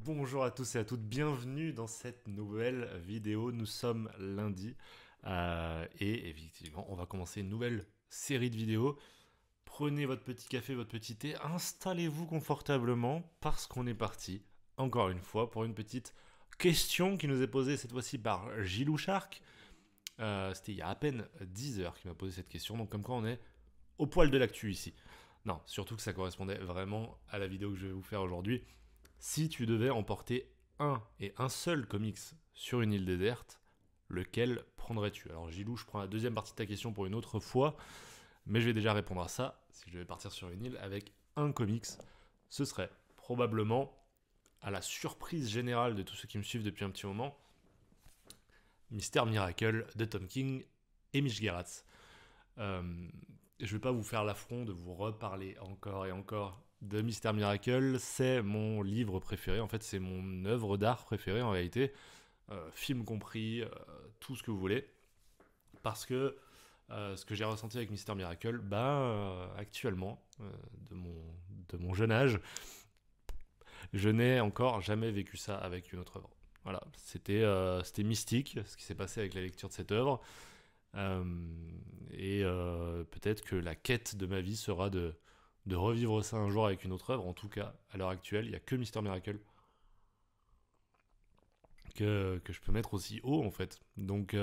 Bonjour à tous et à toutes, bienvenue dans cette nouvelle vidéo. Nous sommes lundi et effectivement on va commencer une nouvelle série de vidéos. Prenez votre petit café, votre petit thé, installez-vous confortablement parce qu'on est parti encore une fois pour une petite question qui nous est posée cette fois-ci par Gilou Shark. C'était il y a à peine 10 heures qu'il m'a posé cette question, donc comme quoi on est au poil de l'actu ici. Non, surtout que ça correspondait vraiment à la vidéo que je vais vous faire aujourd'hui. Si tu devais emporter un et un seul comics sur une île déserte, lequel prendrais-tu? Alors Gilou, je prends la deuxième partie de ta question pour une autre fois, mais je vais déjà répondre à ça. Si je devais partir sur une île avec un comics, ce serait probablement, à la surprise générale de tous ceux qui me suivent depuis un petit moment, Mister Miracle de Tom King et Mitch Gerads. Je ne vais pas vous faire l'affront de vous reparler encore et encore de Mister Miracle. C'est mon livre préféré, en fait c'est mon œuvre d'art préférée en réalité, film compris, tout ce que vous voulez. Parce que ce que j'ai ressenti avec Mister Miracle, actuellement, de mon jeune âge, je n'ai encore jamais vécu ça avec une autre œuvre. Voilà, c'était mystique ce qui s'est passé avec la lecture de cette œuvre. Euh, Peut-être que la quête de ma vie sera de revivre ça un jour avec une autre œuvre. En tout cas, à l'heure actuelle, il n'y a que Mister Miracle que je peux mettre aussi haut, en fait. Donc,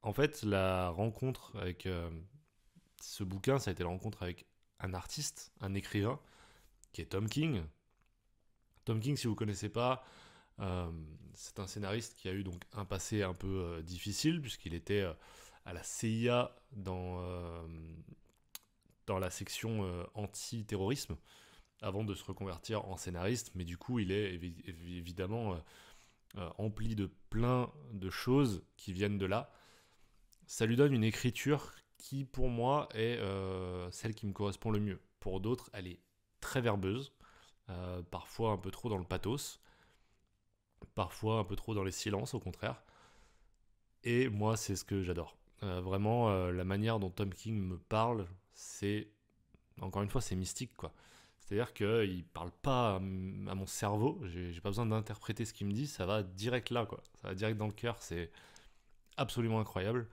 en fait, la rencontre avec ce bouquin, ça a été la rencontre avec un artiste, un écrivain, qui est Tom King. Tom King, si vous ne connaissez pas, euh, c'est un scénariste qui a eu donc un passé un peu difficile, puisqu'il était à la CIA dans la section anti-terrorisme avant de se reconvertir en scénariste, mais du coup il est évidemment empli de plein de choses qui viennent de là. Ça lui donne une écriture qui pour moi est celle qui me correspond le mieux. Pour d'autres, elle est très verbeuse, parfois un peu trop dans le pathos, parfois un peu trop dans les silences au contraire. Et moi c'est ce que j'adore. Vraiment, la manière dont Tom King me parle, c'est encore une fois, c'est mystique, quoi. C'est-à-dire qu'il parle pas à mon cerveau, j'ai pas besoin d'interpréter ce qu'il me dit, ça va direct là, quoi. Ça va direct dans le cœur, c'est absolument incroyable.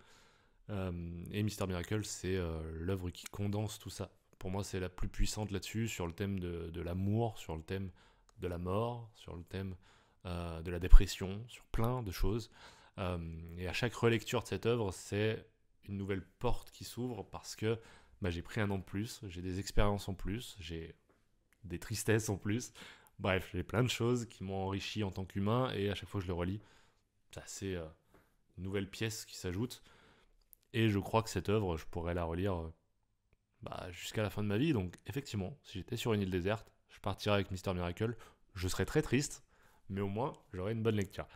Et Mister Miracle, c'est l'œuvre qui condense tout ça. Pour moi, c'est la plus puissante là-dessus, sur le thème de l'amour, sur le thème de la mort, sur le thème de la dépression, sur plein de choses. Et à chaque relecture de cette œuvre, c'est une nouvelle porte qui s'ouvre parce que j'ai pris un an de plus, j'ai des expériences en plus, j'ai des tristesses en plus. Bref, j'ai plein de choses qui m'ont enrichi en tant qu'humain et à chaque fois que je le relis, c'est une nouvelle pièce qui s'ajoute. Et je crois que cette œuvre, je pourrais la relire jusqu'à la fin de ma vie. Donc effectivement, si j'étais sur une île déserte, je partirais avec Mister Miracle. Je serais très triste, mais au moins j'aurais une bonne lecture.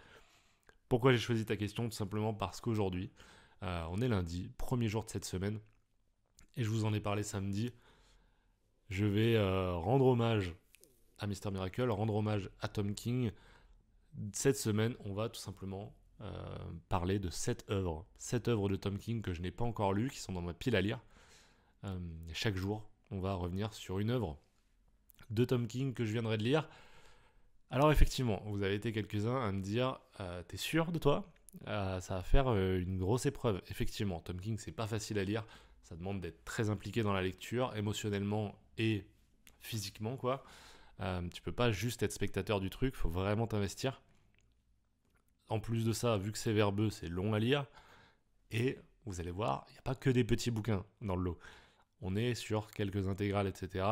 Pourquoi j'ai choisi ta question? Tout simplement parce qu'aujourd'hui, on est lundi, premier jour de cette semaine, et je vous en ai parlé samedi. Je vais rendre hommage à Mister Miracle, rendre hommage à Tom King. Cette semaine, on va tout simplement parler de 7 œuvres de Tom King que je n'ai pas encore lues, qui sont dans ma pile à lire. Chaque jour, on va revenir sur une œuvre de Tom King que je viendrai de lire. Alors effectivement, vous avez été quelques-uns à me dire t'es sûr de toi? Ça va faire une grosse épreuve. Effectivement, Tom King, c'est pas facile à lire. Ça demande d'être très impliqué dans la lecture, émotionnellement et physiquement, quoi. Tu peux pas juste être spectateur du truc, faut vraiment t'investir. En plus de ça, vu que c'est verbeux, c'est long à lire. Et vous allez voir, il n'y a pas que des petits bouquins dans le lot. On est sur quelques intégrales, etc.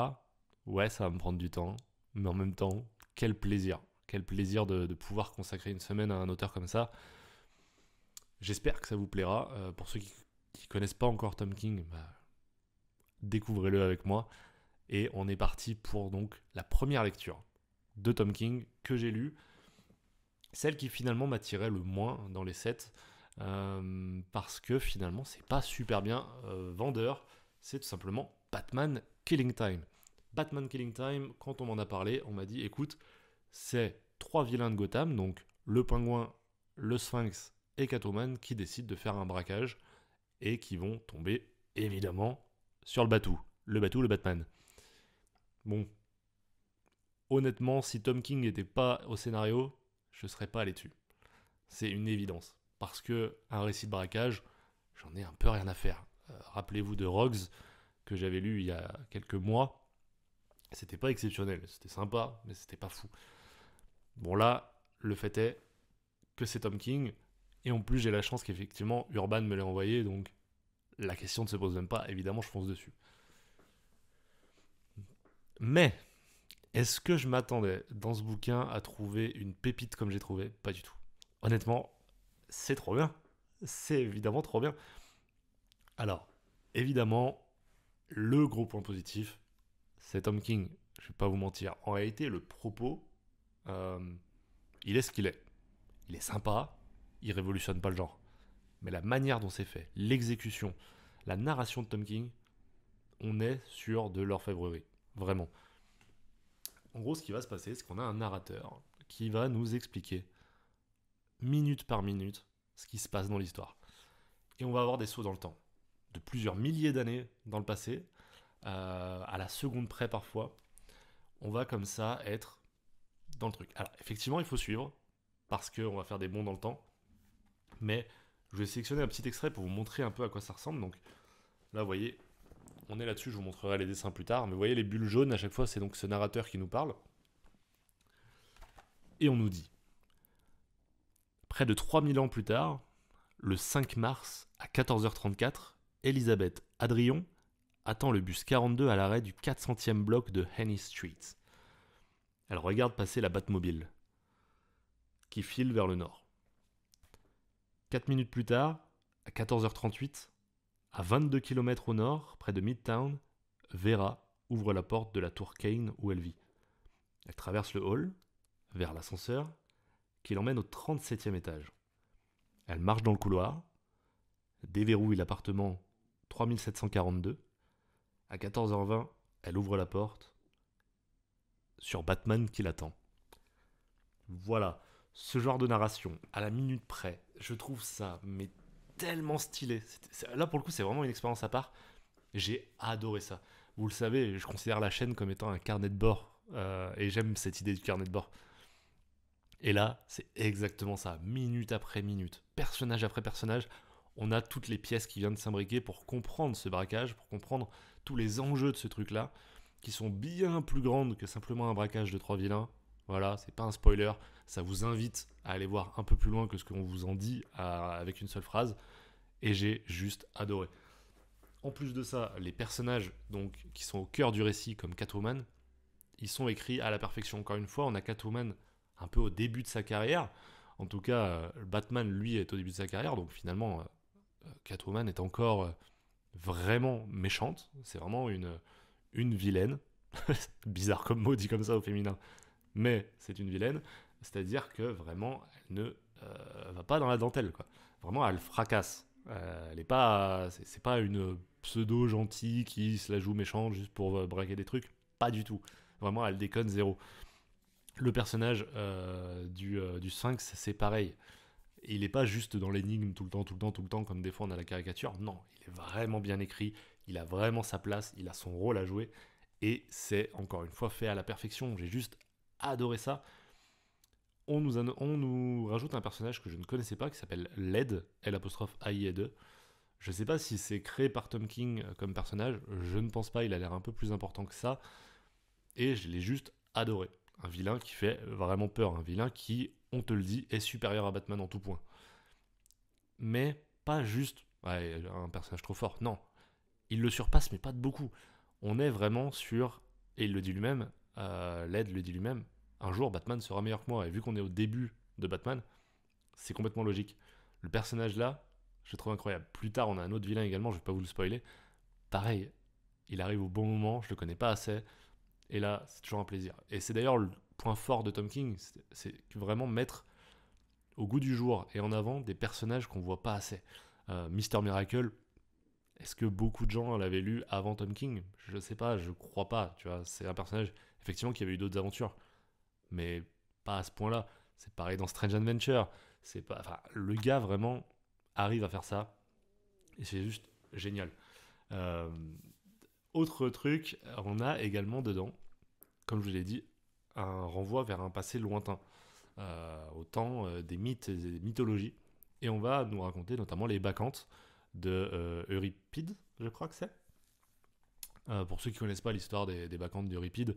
Ouais, ça va me prendre du temps, mais en même temps, quel plaisir. Quel plaisir de pouvoir consacrer une semaine à un auteur comme ça. J'espère que ça vous plaira. Pour ceux qui ne connaissent pas encore Tom King, découvrez-le avec moi. Et on est parti pour donc la première lecture de Tom King que j'ai lue. Celle qui finalement m'attirait le moins dans les 7. Parce que finalement, c'est pas super bien vendeur. C'est tout simplement Batman Killing Time. Batman Killing Time, quand on m'en a parlé, on m'a dit écoute, c'est 3 vilains de Gotham, donc le pingouin, le Sphinx et Catwoman, qui décident de faire un braquage et qui vont tomber évidemment sur le Batou, le Batman. Bon, honnêtement, si Tom King n'était pas au scénario, je ne serais pas allé dessus. C'est une évidence. Parce que un récit de braquage, j'en ai un peu rien à faire. Rappelez-vous de Rogues, que j'avais lu il y a quelques mois. C'était pas exceptionnel. C'était sympa, mais c'était pas fou. Bon là, le fait est que c'est Tom King. Et en plus, j'ai la chance qu'effectivement, Urban me l'ait envoyé. Donc, la question ne se pose même pas. Évidemment, je fonce dessus. Mais, est-ce que je m'attendais dans ce bouquin à trouver une pépite comme j'ai trouvé? Pas du tout. Honnêtement, c'est trop bien. C'est évidemment trop bien. Alors, évidemment, le gros point positif, c'est Tom King. Je vais pas vous mentir. En réalité, le propos, euh, il est ce qu'il est. Il est sympa, il révolutionne pas le genre. Mais la manière dont c'est fait, l'exécution, la narration de Tom King, on est sur de l'orfèvrerie. Vraiment. En gros, ce qui va se passer, c'est qu'on a un narrateur qui va nous expliquer, minute par minute, ce qui se passe dans l'histoire. Et on va avoir des sauts dans le temps, de plusieurs milliers d'années dans le passé, à la seconde près parfois. On va comme ça être dans le truc. Alors, effectivement, il faut suivre, parce qu'on va faire des bonds dans le temps. Mais je vais sélectionner un petit extrait pour vous montrer un peu à quoi ça ressemble. Donc là, vous voyez, on est là-dessus, je vous montrerai les dessins plus tard. Mais vous voyez les bulles jaunes, à chaque fois, c'est donc ce narrateur qui nous parle. Et on nous dit, près de 3000 ans plus tard, le 5 mars à 14h34, Elisabeth Adrion attend le bus 42 à l'arrêt du 400e bloc de Henny Street. Elle regarde passer la Batmobile, qui file vers le nord. 4 minutes plus tard, à 14h38, à 22 km au nord, près de Midtown, Vera ouvre la porte de la tour Kane où elle vit. Elle traverse le hall, vers l'ascenseur, qui l'emmène au 37e étage. Elle marche dans le couloir, déverrouille l'appartement 3742. À 14h20, elle ouvre la porte sur Batman qui l'attend. Voilà, ce genre de narration, à la minute près, je trouve ça mais tellement stylé. Là pour le coup, c'est vraiment une expérience à part. J'ai adoré ça. Vous le savez, je considère la chaîne comme étant un carnet de bord. Et j'aime cette idée du carnet de bord. Et là, c'est exactement ça. Minute après minute, personnage après personnage, on a toutes les pièces qui viennent de s'imbriquer pour comprendre ce braquage, pour comprendre tous les enjeux de ce truc-là, qui sont bien plus grandes que simplement un braquage de 3 vilains. Voilà, c'est pas un spoiler. Ça vous invite à aller voir un peu plus loin que ce qu'on vous en dit avec une seule phrase. Et j'ai juste adoré. En plus de ça, les personnages donc, qui sont au cœur du récit, comme Catwoman, ils sont écrits à la perfection. Encore une fois, on a Catwoman un peu au début de sa carrière. En tout cas, Batman, lui, est au début de sa carrière. Donc finalement, Catwoman est encore vraiment méchante. C'est vraiment une vilaine. Bizarre comme mot dit comme ça au féminin. Mais c'est une vilaine. C'est-à-dire que vraiment, elle ne va pas dans la dentelle, quoi. Vraiment, elle fracasse. Elle est pas, c'est pas une pseudo gentille qui se la joue méchante juste pour braquer des trucs. Pas du tout. Vraiment, elle déconne zéro. Le personnage du Sphinx, c'est pareil. Il n'est pas juste dans l'énigme tout le temps, tout le temps, tout le temps, comme des fois on a la caricature. Non, il est vraiment bien écrit. Il a vraiment sa place. Il a son rôle à jouer. Et c'est encore une fois fait à la perfection. J'ai juste adoré ça. On nous rajoute un personnage que je ne connaissais pas qui s'appelle Led, L''AIE2. Je ne sais pas si c'est créé par Tom King comme personnage, je ne pense pas, il a l'air un peu plus important que ça. Et je l'ai juste adoré. Un vilain qui fait vraiment peur, un vilain qui, on te le dit, est supérieur à Batman en tout point. Mais pas juste un personnage trop fort, non. Il le surpasse, mais pas de beaucoup. On est vraiment sur, et il le dit lui-même, Led le dit lui-même, un jour Batman sera meilleur que moi. Et vu qu'on est au début de Batman, c'est complètement logique. Le personnage là, je le trouve incroyable. Plus tard, on a un autre vilain également, je vais pas vous le spoiler. Pareil, il arrive au bon moment, je le connais pas assez. Et là, c'est toujours un plaisir. Et c'est d'ailleurs le point fort de Tom King, c'est vraiment mettre au goût du jour et en avant des personnages qu'on voit pas assez. Mister Miracle, est-ce que beaucoup de gens l'avaient lu avant Tom King? Je sais pas, je crois pas. Tu vois, c'est un personnage effectivement qui avait eu d'autres aventures, mais pas à ce point-là. C'est pareil dans Strange Adventure. C'est pas, enfin, le gars vraiment arrive à faire ça et c'est juste génial. Euh, Autre truc, on a également dedans, comme je vous l'ai dit, un renvoi vers un passé lointain, au temps des mythes et des mythologies. Et on va nous raconter notamment les bacchantes de Euripide, je crois que c'est. Pour ceux qui ne connaissent pas l'histoire des bacchantes d'Euripide,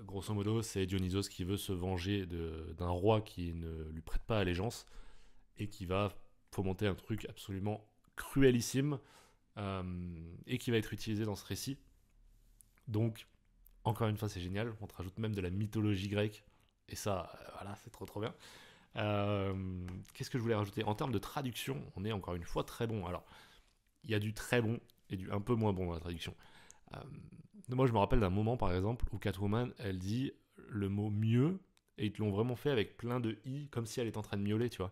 grosso modo, c'est Dionysos qui veut se venger d'un roi qui ne lui prête pas allégeance et qui va fomenter un truc absolument cruellissime et qui va être utilisé dans ce récit. Donc, encore une fois, c'est génial. On te rajoute même de la mythologie grecque. Et ça, voilà, c'est trop trop bien. Qu'est-ce que je voulais rajouter? En termes de traduction, on est encore une fois très bon. Alors, il y a du très bon et du un peu moins bon dans la traduction. Euh, Moi, je me rappelle d'un moment, par exemple, où Catwoman, elle dit le mot mieux, et ils te l'ont vraiment fait avec plein de i, comme si elle était en train de miauler, tu vois.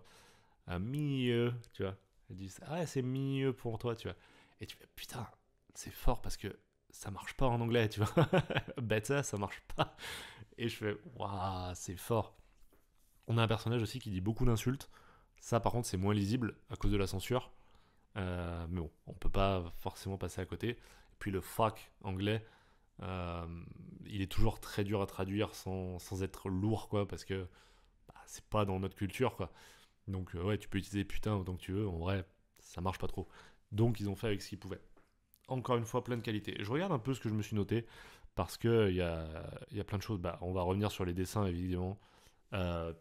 Mieux, tu vois. Elle dit, ah, c'est mieux pour toi, tu vois. Et tu fais, putain, c'est fort parce que ça marche pas en anglais, tu vois. Better, ça marche pas. Et je fais, waouh, c'est fort. On a un personnage aussi qui dit beaucoup d'insultes. Ça, par contre, c'est moins lisible à cause de la censure. Mais bon, on peut pas forcément passer à côté. Et puis le fuck anglais, euh, il est toujours très dur à traduire sans être lourd, quoi, parce que c'est pas dans notre culture, quoi. Donc, ouais, tu peux utiliser putain autant que tu veux. En vrai, ça marche pas trop. Donc, ils ont fait avec ce qu'ils pouvaient. Encore une fois, plein de qualités. Je regarde un peu ce que je me suis noté parce que il y a plein de choses. Bah, on va revenir sur les dessins, évidemment.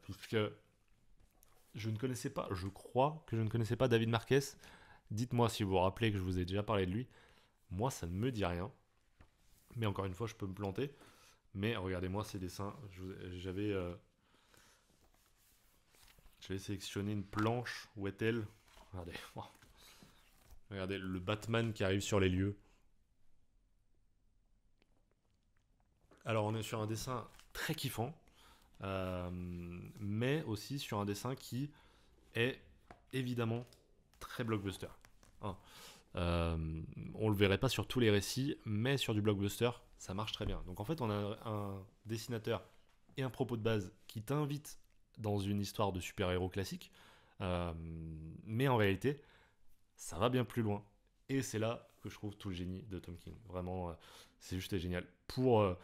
Puisque je ne connaissais pas, je crois que je ne connaissais pas David Marquez. Dites-moi si vous vous rappelez que je vous ai déjà parlé de lui. Moi, ça ne me dit rien. Mais encore une fois, je peux me planter. Mais regardez-moi ces dessins. J'avais sélectionné une planche. Où est-elle? Regardez. Regardez le Batman qui arrive sur les lieux. Alors, on est sur un dessin très kiffant. Mais aussi sur un dessin qui est évidemment très blockbuster. Hein. On le verrait pas sur tous les récits, mais sur du blockbuster, ça marche très bien. Donc en fait, on a un dessinateur et un propos de base qui t'invite dans une histoire de super-héros classique, euh, mais en réalité, ça va bien plus loin. Et c'est là que je trouve tout le génie de Tom King. Vraiment, c'est juste génial. Pour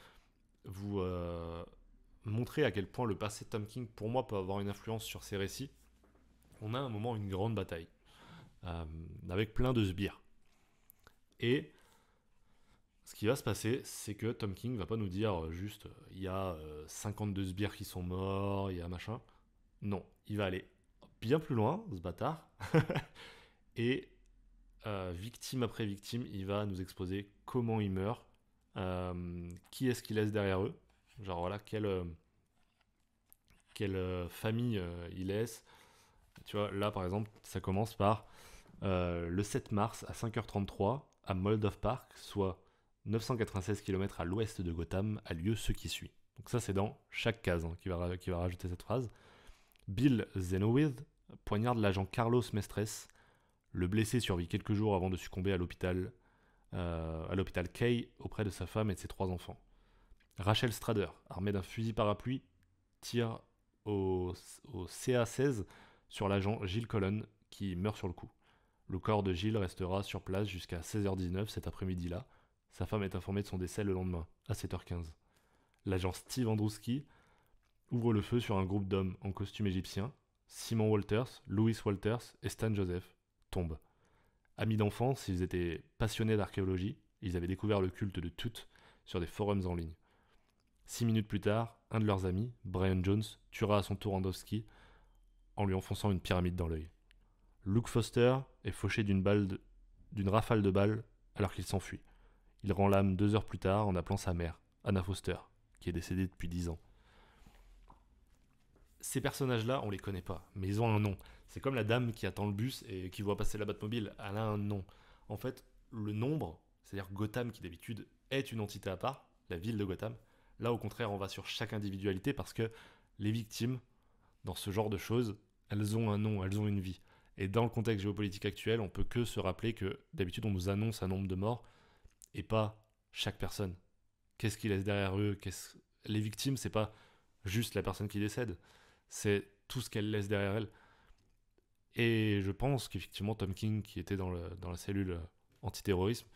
vous montrer à quel point le passé de Tom King, pour moi, peut avoir une influence sur ses récits, on a un moment une grande bataille, euh, avec plein de sbires. Et ce qui va se passer, c'est que Tom King va pas nous dire juste il y a 52 sbires qui sont morts, il y a machin. Non, il va aller bien plus loin, ce bâtard. Et victime après victime, il va nous exposer comment ils meurent, qui est-ce qu'il laisse derrière eux. Genre voilà, quelle famille il laisse. Tu vois, là par exemple, ça commence par le 7 mars à 5h33 à Moldov Park, soit 996 km à l'ouest de Gotham, a lieu ce qui suit. Donc ça c'est dans chaque case qui va rajouter cette phrase. Bill Zenowith poignarde l'agent Carlos Mestres. Le blessé survit quelques jours avant de succomber à l'hôpital Kay auprès de sa femme et de ses 3 enfants. Rachel Strader, armée d'un fusil parapluie, tire au CA-16 sur l'agent Gilles Colon qui meurt sur le coup. Le corps de Gilles restera sur place jusqu'à 16h19 cet après-midi-là. Sa femme est informée de son décès le lendemain, à 7h15. L'agent Steve Andrewski ouvre le feu sur un groupe d'hommes en costume égyptien. Simon Walters, Louis Walters et Stan Joseph tombent. Amis d'enfance, ils étaient passionnés d'archéologie. Ils avaient découvert le culte de Thoth sur des forums en ligne. 6 minutes plus tard, un de leurs amis, Brian Jones, tuera à son tour Androwski en lui enfonçant une pyramide dans l'œil. Luke Foster est fauché d'une rafale de balles alors qu'il s'enfuit. Il rend l'âme 2 heures plus tard en appelant sa mère, Anna Foster, qui est décédée depuis 10 ans. Ces personnages-là, on les connaît pas, mais ils ont un nom. C'est comme la dame qui attend le bus et qui voit passer la Batmobile, elle a un nom. En fait, le nombre, c'est-à-dire Gotham qui d'habitude est une entité à part, la ville de Gotham, là au contraire on va sur chaque individualité parce que les victimes, dans ce genre de choses, elles ont un nom, elles ont une vie. Et dans le contexte géopolitique actuel, on peut que se rappeler que d'habitude on nous annonce un nombre de morts et pas chaque personne. Qu'est-ce qu'ils laissent derrière eux? Les victimes, c'est pas juste la personne qui décède, c'est tout ce qu'elle laisse derrière elle. Et je pense qu'effectivement Tom King, qui était dans la cellule antiterrorisme,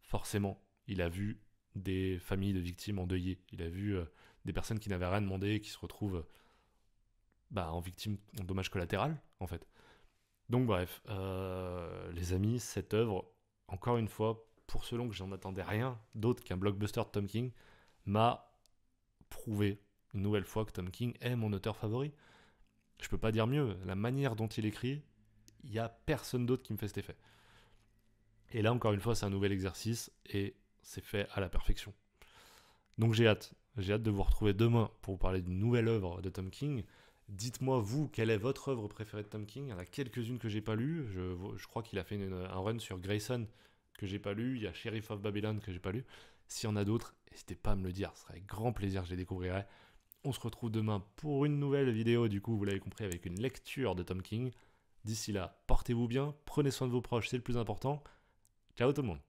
forcément, il a vu des familles de victimes endeuillées. Il a vu des personnes qui n'avaient rien demandé, qui se retrouvent en victime, en dommage collatéral, en fait. Donc bref, les amis, cette œuvre, encore une fois, pour selon que j'en attendais rien d'autre qu'un blockbuster de Tom King, m'a prouvé une nouvelle fois que Tom King est mon auteur favori. Je peux pas dire mieux. La manière dont il écrit, il y a personne d'autre qui me fait cet effet. Et là, encore une fois, c'est un nouvel exercice et c'est fait à la perfection. Donc j'ai hâte. J'ai hâte de vous retrouver demain pour vous parler d'une nouvelle œuvre de Tom King. Dites-moi, vous, quelle est votre œuvre préférée de Tom King ? Il y en a quelques-unes que j'ai pas lues. Je crois qu'il a fait un run sur Grayson que j'ai pas lu. Il y a Sheriff of Babylon que j'ai pas lu. S'il y en a d'autres, n'hésitez pas à me le dire. Ce serait avec grand plaisir que je les découvrirai. On se retrouve demain pour une nouvelle vidéo, du coup, vous l'avez compris, avec une lecture de Tom King. D'ici là, portez-vous bien, prenez soin de vos proches, c'est le plus important. Ciao tout le monde.